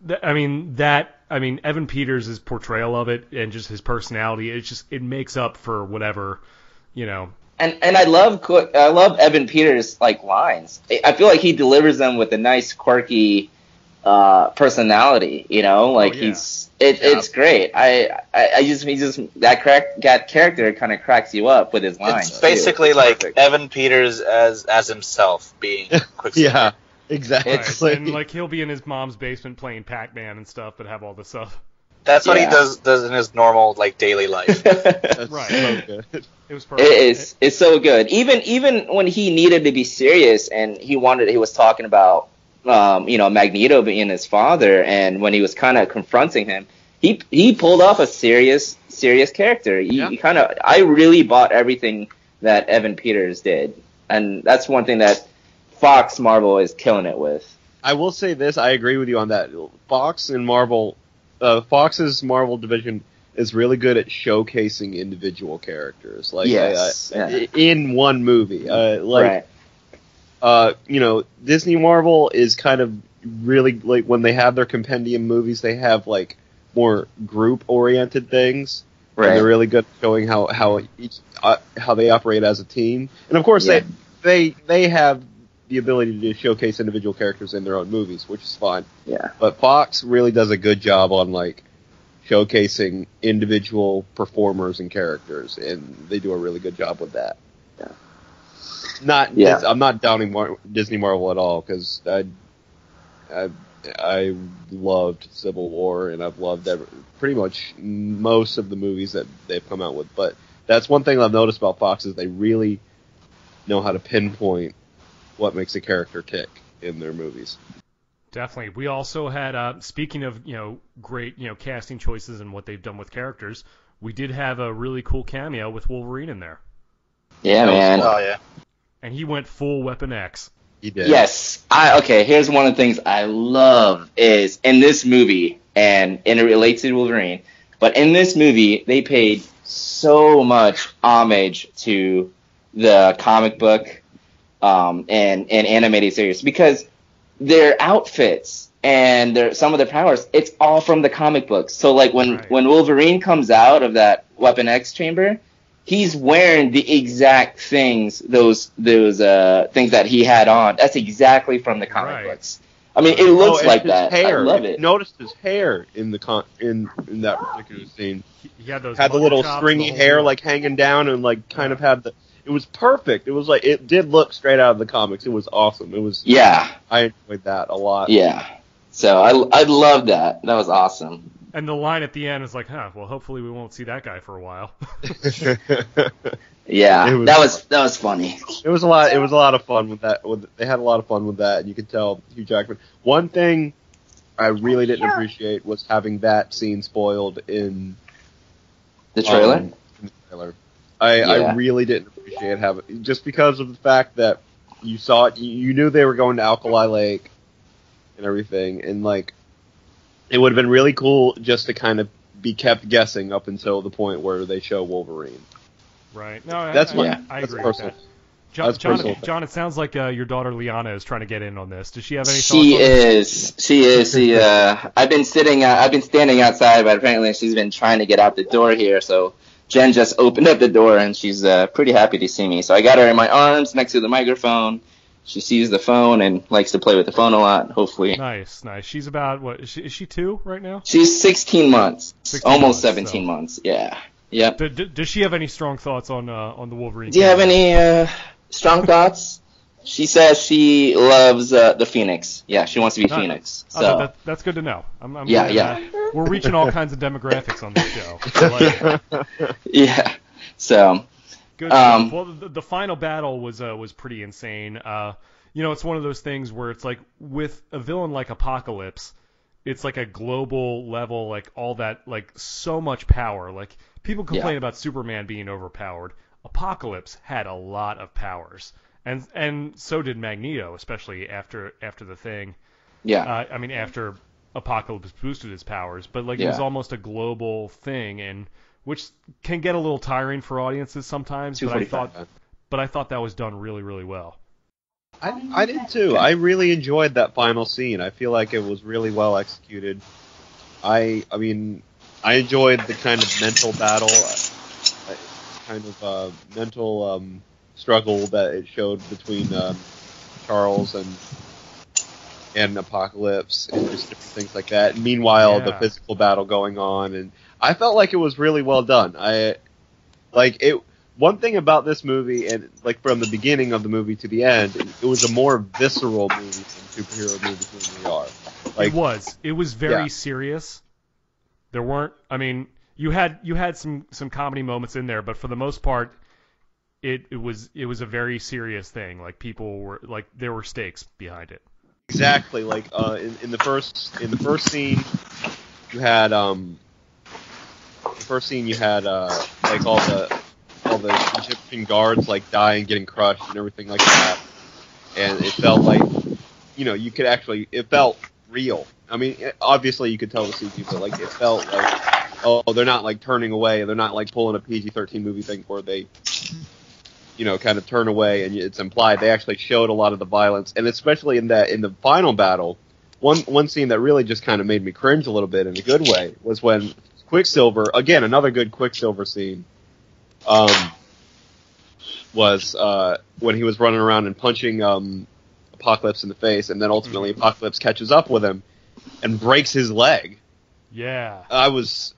Evan Peters' portrayal of it and just his personality, it makes up for whatever, And I love Evan Peters' lines. I feel like he delivers them with a nice, quirky personality. It's great. That character kind of cracks you up with his lines. It's basically like Evan Peters as himself being Quicksilver. Yeah, exactly. And he'll be in his mom's basement playing Pac-Man and stuff, but have all this stuff. That's what he does in his normal daily life. That's right. So good. It was perfect. It's so good. Even when he needed to be serious and he was talking about Magneto being his father, and when he was kind of confronting him, he pulled off a serious character. I really bought everything that Evan Peters did, and that's one thing that Fox Marvel is killing it with. I will say this, I agree with you on that. Fox's Marvel division is really good at showcasing individual characters, in one movie. Right. Disney Marvel is kind of really when they have their compendium movies, they have more group oriented things. Right. And they're really good at showing how they operate as a team. And of course they have the ability to showcase individual characters in their own movies, which is fine. Yeah. But Fox really does a good job on showcasing individual performers and characters, and they do a really good job with that. Yeah. I'm not downing Disney Marvel at all, because I loved Civil War, and I've loved pretty much most of the movies that they've come out with. But that's one thing I've noticed about Fox is they really know how to pinpoint what makes a character tick in their movies. Definitely. We also had, speaking of, great, casting choices and what they've done with characters, we did have a really cool cameo with Wolverine in there. Yeah, man. Oh yeah. And he went full Weapon X. He did. Yes. Okay, here's one of the things I love is in this movie, and it relates to Wolverine, but in this movie, they paid so much homage to the comic book and animated series because their outfits and some of their powers, it's all from the comic books. So like when Wolverine comes out of that Weapon X chamber, he's wearing the exact things, those things that he had on. That's exactly from the comic books. I mean, it looks like that. Hair. I love it. Noticed his hair in the in that particular scene. He had those had the little chops, stringy the hair deal. like hanging down and like kind of had the. It was perfect. It was like it did look straight out of the comics. It was awesome. It was. Yeah. I enjoyed that a lot. Yeah. So I love that. That was awesome. And the line at the end is like, well, hopefully we won't see that guy for a while. Yeah, that was funny. It was a lot. It was a lot of fun with that. They had a lot of fun with that, and you could tell Hugh Jackman. One thing I really didn't appreciate was having that scene spoiled in the trailer. In the trailer, I really didn't appreciate having just because of the fact that you saw it. You knew they were going to Alkali Lake and everything, and like it would have been really cool just to kind of be kept guessing up until the point where they show Wolverine. Right. No, I agree with that. John, it sounds like your daughter Liana is trying to get in on this. Does she have any thoughts on this? She is. I've been standing outside, but apparently she's been trying to get out the door here. So Jen just opened up the door, and she's pretty happy to see me. So I got her in my arms next to the microphone. She sees the phone and likes to play with the phone a lot, hopefully. Nice. She's about, what, is she 2 right now? She's 16 months. 16 almost months, 17 months, yeah. Yep. Does she have any strong thoughts on the Wolverine? Do you have any strong thoughts? She says she loves the Phoenix. Yeah, she wants to be Phoenix. So that's good to know. Yeah. We're reaching all kinds of demographics on this show. I like it. Yeah. So. Good stuff. Well, the final battle was pretty insane. It's one of those things where it's like with a villain like Apocalypse, it's like a global level, like all that, like so much power. Like people complain about Superman being overpowered. Apocalypse had a lot of powers, and so did Magneto, especially after the thing. Yeah. After Apocalypse boosted his powers, but like it was almost a global thing, and which can get a little tiring for audiences sometimes. But I thought that was done really, really well. I did too. I really enjoyed that final scene. I feel like it was really well executed. I enjoyed the kind of mental battle, mental struggle that it showed between Charles and Apocalypse and just different things like that. And meanwhile, the physical battle going on, and I felt like it was really well done. One thing about this movie, and like from the beginning of the movie to the end, it was a more visceral movie than superhero movies normally are. Like, it was very serious. There weren't. You had some comedy moments in there, but for the most part, it was a very serious thing. Like people were like there were stakes behind it. Exactly. Like in the first scene, you had like all the Egyptian guards like dying, getting crushed, and everything like that. And it felt like, you could actually, it felt real. I mean, obviously you could tell the CG, but like it felt like, they're not like turning away, they're not like pulling a PG-13 movie thing where they, kind of turn away and it's implied. They actually showed a lot of the violence, and especially in the final battle, one scene that really just kind of made me cringe a little bit in a good way was when Quicksilver, again, another good Quicksilver scene, was when he was running around and punching Apocalypse in the face, and then ultimately Apocalypse catches up with him and breaks his leg. Yeah, I was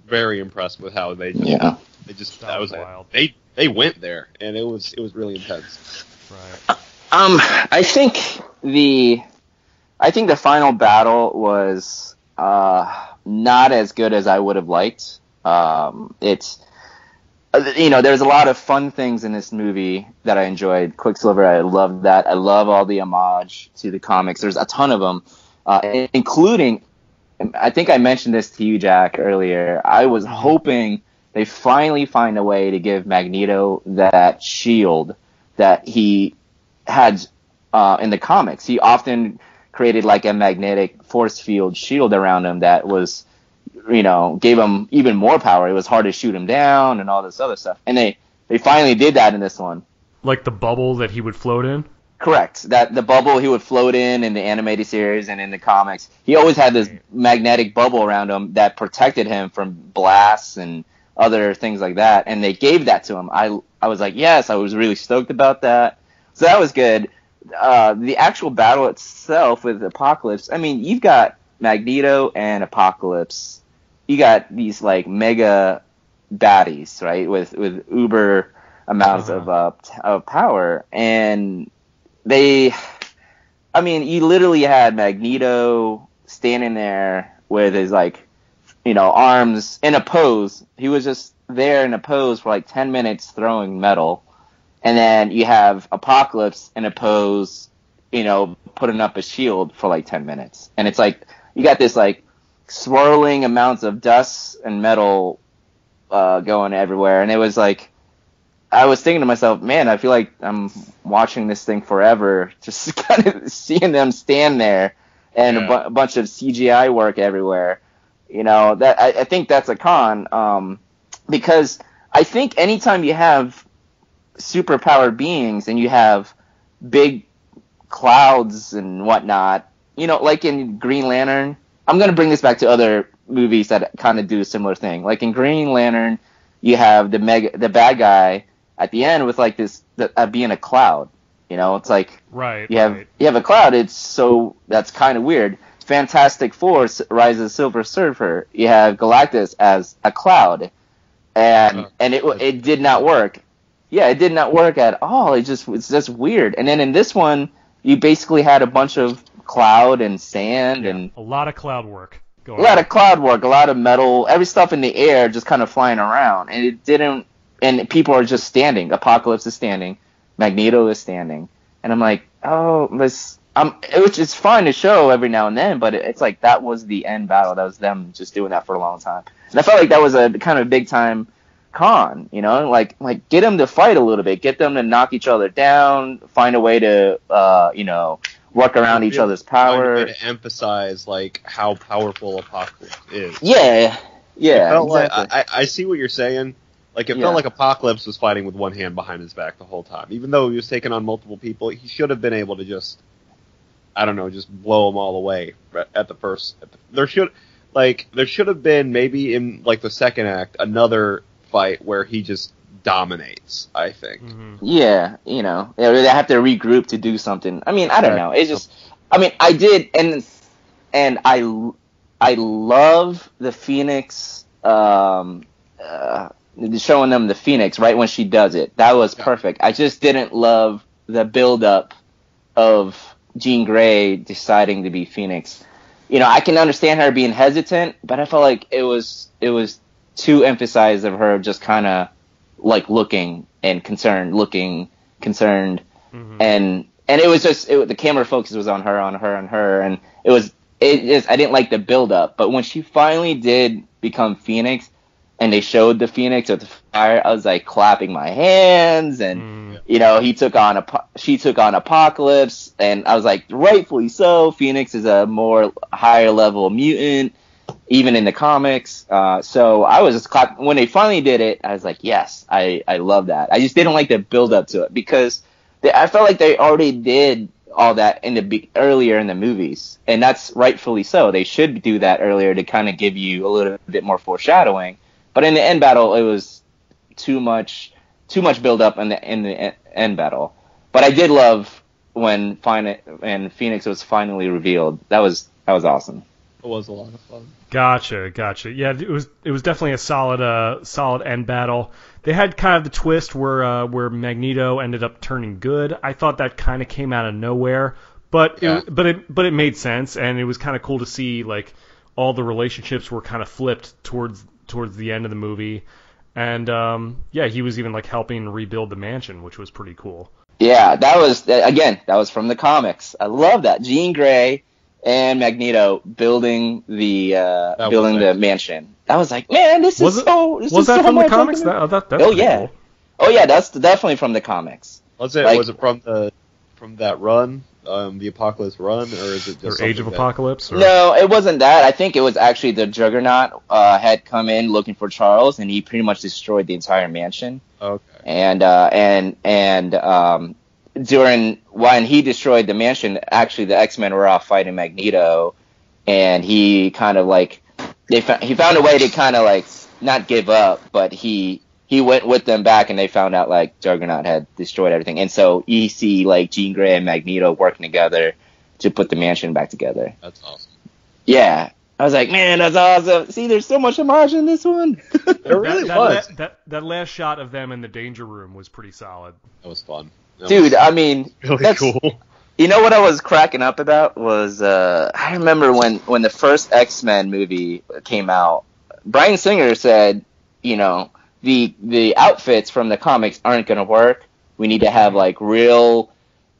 very impressed with how they wild. They went there, and it was really intense. Right. I think the final battle was not as good as I would have liked. there's a lot of fun things in this movie that I enjoyed. Quicksilver, I love that. I love all the homage to the comics. There's a ton of them, including, I think I mentioned this to you, Jack, earlier. I was hoping they finally find a way to give Magneto that shield that he had in the comics. He often created like a magnetic force field shield around him that was, gave him even more power. It was hard to shoot him down and all this other stuff. And they finally did that in this one. Like the bubble that he would float in? Correct. That the bubble he would float in the animated series and in the comics. He always had this magnetic bubble around him that protected him from blasts and other things like that. And they gave that to him. I was like, yes, I was really stoked about that. So that was good. The actual battle itself with Apocalypse, I mean, you've got Magneto and Apocalypse. You got these like mega baddies, right? With uber amounts of power, and you literally had Magneto standing there with his arms in a pose. He was just there in a pose for like 10 minutes throwing metal, and then you have Apocalypse in a pose, putting up a shield for like 10 minutes, and it's like you got this like swirling amounts of dust and metal going everywhere, and it was like I was thinking to myself, man, I feel like I'm watching this thing forever, just kind of seeing them stand there and a bunch of CGI work everywhere. That I think that's a con, because I think anytime you have superpowered beings and you have big clouds and whatnot, like in Green Lantern. I'm going to bring this back to other movies that kind of do a similar thing. Like in Green Lantern, you have the bad guy at the end with like this being a cloud. It's like you have a cloud. That's kind of weird. Fantastic Four, Rise of the Silver Surfer. You have Galactus as a cloud, and it did not work. Yeah, it did not work at all. It's just weird. And then in this one, you basically had a bunch of cloud and sand and a lot of cloud work. A lot of metal, every stuff in the air just kind of flying around, and it didn't. And people are just standing. Apocalypse is standing, Magneto is standing, and I'm like, it's fun to show every now and then, but it's like that was the end battle. That was them just doing that for a long time, and I felt like that was a kind of big time con, like get them to fight a little bit, get them to knock each other down, find a way to work around each other's power. Find a way to emphasize like how powerful Apocalypse is. Yeah. It felt exactly. Like I see what you're saying. Like it felt like Apocalypse was fighting with one hand behind his back the whole time. Even though he was taking on multiple people, he should have been able to just blow them all away at the first. There should have been maybe in like the second act another fight where he just dominates, I think. Mm-hmm. Yeah, they have to regroup to do something. I mean, I don't know. It's just, I did, and I love the Phoenix, showing them the Phoenix right when she does it. That was perfect. I just didn't love the build-up of Jean Grey deciding to be Phoenix. I can understand her being hesitant, but I felt like it was too emphasized of her just kind of like looking concerned, mm-hmm. and it was just the camera focus was on her, and I didn't like the build up, but when she finally did become Phoenix and they showed the Phoenix with the fire, I was like clapping my hands, and she took on Apocalypse, and I was like, rightfully so. Phoenix is a more higher level mutant, even in the comics. So I was just clapping when they finally did it. I was like, yes, I love that. I just didn't like the build up to it because I felt like they already did all that earlier in the movies, and that's rightfully so. They should do that earlier to kind of give you a little bit more foreshadowing. But in the end battle, it was too much build up in the end battle. But I did love when Phoenix was finally revealed. That was awesome. It was a lot of fun. Gotcha. Yeah, it was definitely a solid end battle. They had kind of the twist where Magneto ended up turning good. I thought that kind of came out of nowhere, but it made sense, and it was kind of cool to see like all the relationships were kind of flipped towards the end of the movie. And he was even like helping rebuild the mansion, which was pretty cool. Yeah, that was from the comics. I love that. Jean Grey and Magneto building the mansion. I was like, man, this is so from the comics? Yeah. Cool. Oh yeah, that's definitely from the comics. Was it from that run, the Apocalypse run, or is it just Age of Apocalypse? Or? No, it wasn't that. I think it was actually the Juggernaut had come in looking for Charles, and he pretty much destroyed the entire mansion. Okay. And during when he destroyed the mansion, actually the X-Men were off fighting Magneto, and he kind of like he found a way to kind of like not give up, but he went with them back, and they found out like Juggernaut had destroyed everything, and so you see like Jean Grey and Magneto working together to put the mansion back together. That's awesome. Yeah, I was like, man, that's awesome. See, there's so much homage in this one. It really was. That last shot of them in the danger room was pretty solid. That was fun. Dude, I mean, really cool. You know what I was cracking up about was I remember when the first X-Men movie came out, Bryan Singer said, you know, the outfits from the comics aren't going to work. We need to have like real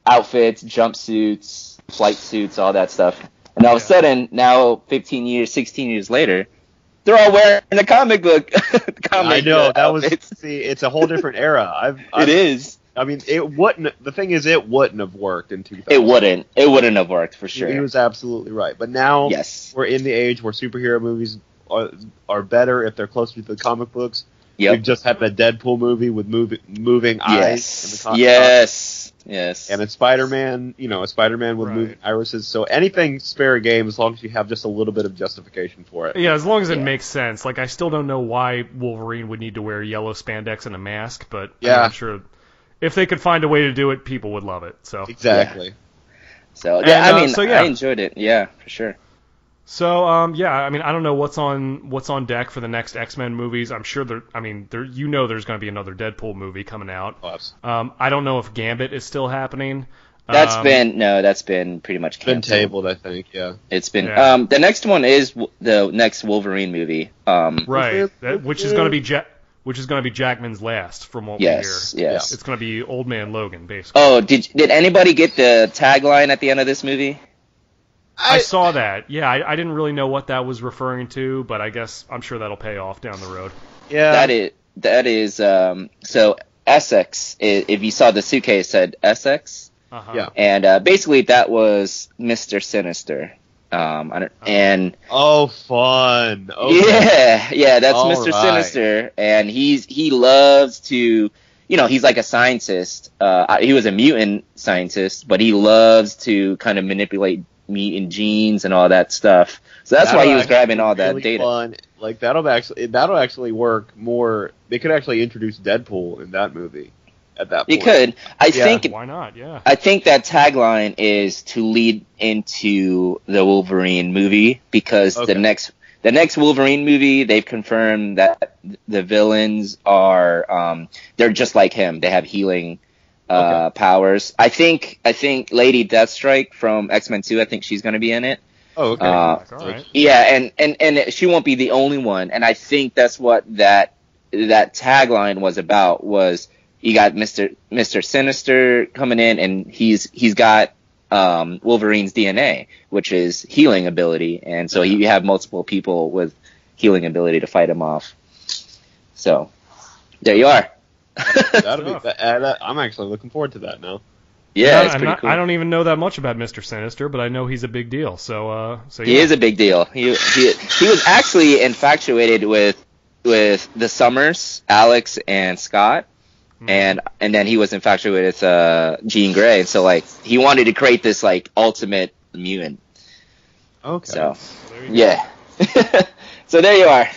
outfits, jumpsuits, flight suits, all that stuff. And all of a sudden, now 15 years, 16 years later, they're all wearing the comic book. I know, it's a whole different era. It is. I mean, it wouldn't have worked in 2000. It wouldn't have worked for sure. He was absolutely right. But now we're in the age where superhero movies are better if they're closer to the comic books. Yep. We've just had the Deadpool movie with moving eyes in the comic. Yes. And it's Spider-Man, a Spider-Man with moving irises. So anything's fair game as long as you have just a little bit of justification for it. Yeah, as long as it makes sense. Like, I still don't know why Wolverine would need to wear yellow spandex and a mask, but I'm sure if they could find a way to do it, people would love it. So exactly. Yeah. So I enjoyed it. Yeah, for sure. So I mean, I don't know what's on deck for the next X-Men movies. I'm sure there's going to be another Deadpool movie coming out. I don't know if Gambit is still happening. That's been pretty much canceled. Been tabled, I think. Yeah. It's been. The next one is the next Wolverine movie. Right. Which is going to be Jackman's last, from what we hear. Yes. It's going to be Old Man Logan, basically. Oh, did anybody get the tagline at the end of this movie? I saw that. Yeah, I didn't really know what that was referring to, but I guess I'm sure that'll pay off down the road. Yeah. That is. So Essex. If you saw the suitcase, said Essex. Uh-huh. Yeah. And basically that was Mr. Sinister. And oh, fun. Okay. Yeah, that's All Mr. right. Sinister, and he loves to, he's like a scientist. He was a mutant scientist, but he loves to kind of manipulate mutant genes and all that stuff. So that's why he was grabbing all that really data. Fun. Like that'll actually work more. They could actually introduce Deadpool in that movie. At that point. You could. I think. Why not? Yeah. I think that tagline is to lead into the Wolverine movie, because the next Wolverine movie, they've confirmed that the villains are they're just like him. They have healing powers. I think Lady Deathstrike from X-Men 2, I think she's going to be in it. Oh, okay. All right. Yeah, and she won't be the only one. And I think that's what that tagline was about. Was you got Mr. Sinister coming in, and he's got Wolverine's DNA, which is healing ability, and so you have multiple people with healing ability to fight him off. So there you are. I'm actually looking forward to that now. Yeah, it's pretty cool. I don't even know that much about Mr. Sinister, but I know he's a big deal. So he is a big deal. He was actually infatuated with the Summers, Alex and Scott. And then he was infatuated with Jean Grey, and so like he wanted to create this like ultimate mutant. Okay. So so there you are.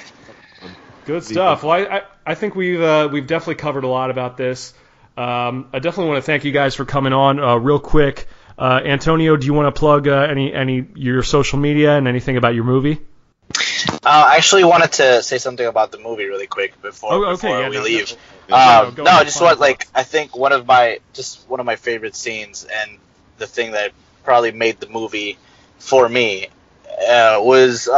Good stuff. Well, I think we've definitely covered a lot about this. I definitely want to thank you guys for coming on. Real quick, Antonio, do you want to plug any your social media and anything about your movie? I actually wanted to say something about the movie really quick before we leave. I think one of my favorite scenes, and the thing that probably made the movie for me was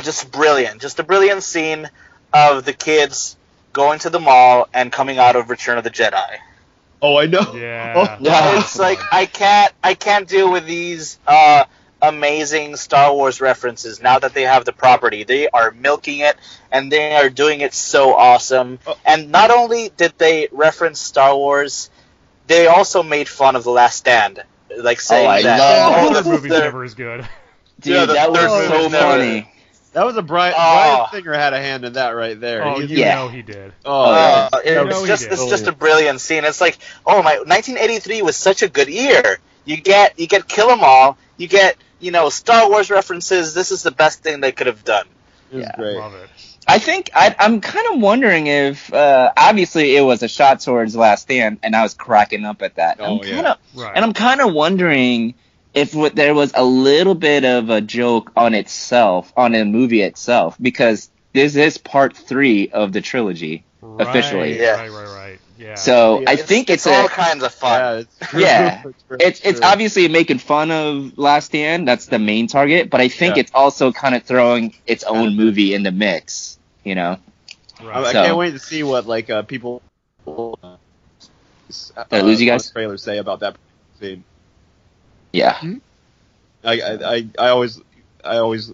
just brilliant. Just a brilliant scene of the kids going to the mall and coming out of Return of the Jedi. Oh, I know. Yeah. Yeah. It's like I can't deal with these amazing Star Wars references now that they have the property. They are milking it, and they are doing it so awesome. Oh. And not only did they reference Star Wars, they also made fun of The Last Stand, like saying I that love The the movie's the- never as good. Dude, Yeah, the that was third so movie's never- funny. That was a Brian Singer had a hand in that right there. Oh, He's- you Yeah. know he did. Oh, yeah. it's just a brilliant scene. It's like, oh my, 1983 was such a good year. You get Kill 'Em All, you get Star Wars references. This is the best thing they could have done. It was Yeah. great. Love it. I think I'm kind of wondering if obviously it was a shot towards Last Stand, and I was cracking up at that. Oh, yeah. Right. And I'm kind of wondering if there was a little bit of a joke on itself, on the movie itself, because this is part 3 of the trilogy officially. Yeah. Right. Yeah. So Yeah, I think it's all a kinds of fun. Yeah, it's true. Yeah. it's true. obviously making fun of Last Stand. That's the main target, but I think Yeah. it's also kind of throwing its own movie in the mix. You know, Right. I So- can't wait to see what people Did I lose you guys? trailers say about that scene. yeah. I always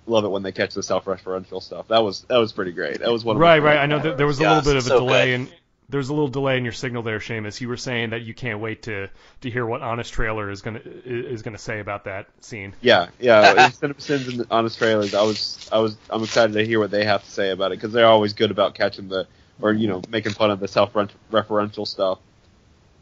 love it when they catch the self-referential stuff. That was pretty great. That was one of my Right. favorites. I know that there was a Yeah, little bit of a so delay, good. and there was a little delay in your signal there, Seamus. You were saying that you can't wait to hear what Honest Trailer is gonna say about that scene. Yeah. Cinnamons and Honest Trailers. I'm excited to hear what they have to say about it because they're always good about catching making fun of the self-referential stuff.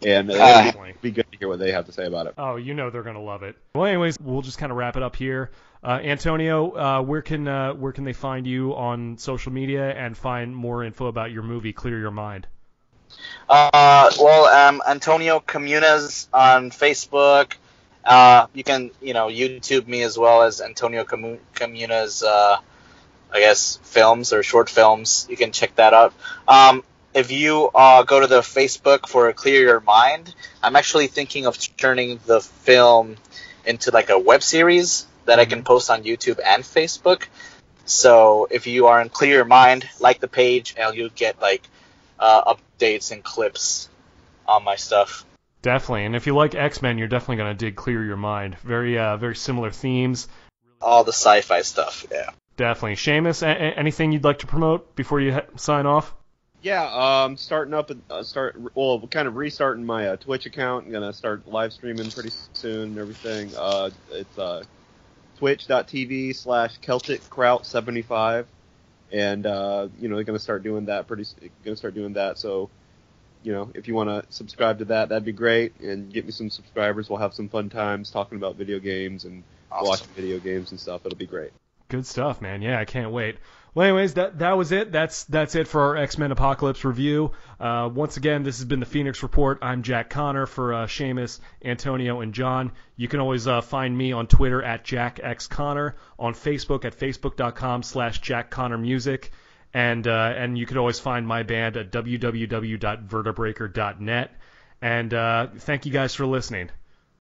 And Definitely. it'd be good to hear what they have to say about it. Oh, they're gonna love it. Well, anyways, we'll just kind of wrap it up here. Antonio, where can they find you on social media and find more info about your movie, Clear Your Mind? Antonio Camunas on Facebook. You can, YouTube me as well as Antonio Camunas, I guess, films or short films. You can check that out. If you go to the Facebook for Clear Your Mind, I'm actually thinking of turning the film into like a web series that I can post on YouTube and Facebook. So if you are in Clear Your Mind, like the page, and you'll get like updates and clips on my stuff. Definitely, and if you like X-Men, you're definitely gonna dig Clear Your Mind. Very similar themes. All the sci-fi stuff, yeah. Definitely. Seamus, anything you'd like to promote before you sign off? Yeah, starting up kind of restarting my Twitch account. I'm gonna start live streaming pretty soon and everything. It's twitch.tv/CelticKraut75, and they're gonna start doing that. So, if you want to subscribe to that, that'd be great, and get me some subscribers. We'll have some fun times talking about video games and watching video games and stuff. It'll be great. Good stuff, man. Yeah, I can't wait. Well, anyways, that was it. That's it for our X-Men Apocalypse review. Once again, this has been the Phoenix Report. I'm Jack Connor for Seamus, Antonio, and John. You can always find me on Twitter at JackXConnor, on Facebook at facebook.com/JackConnorMusic, and you can always find my band at www.vertebreaker.net. And thank you guys for listening.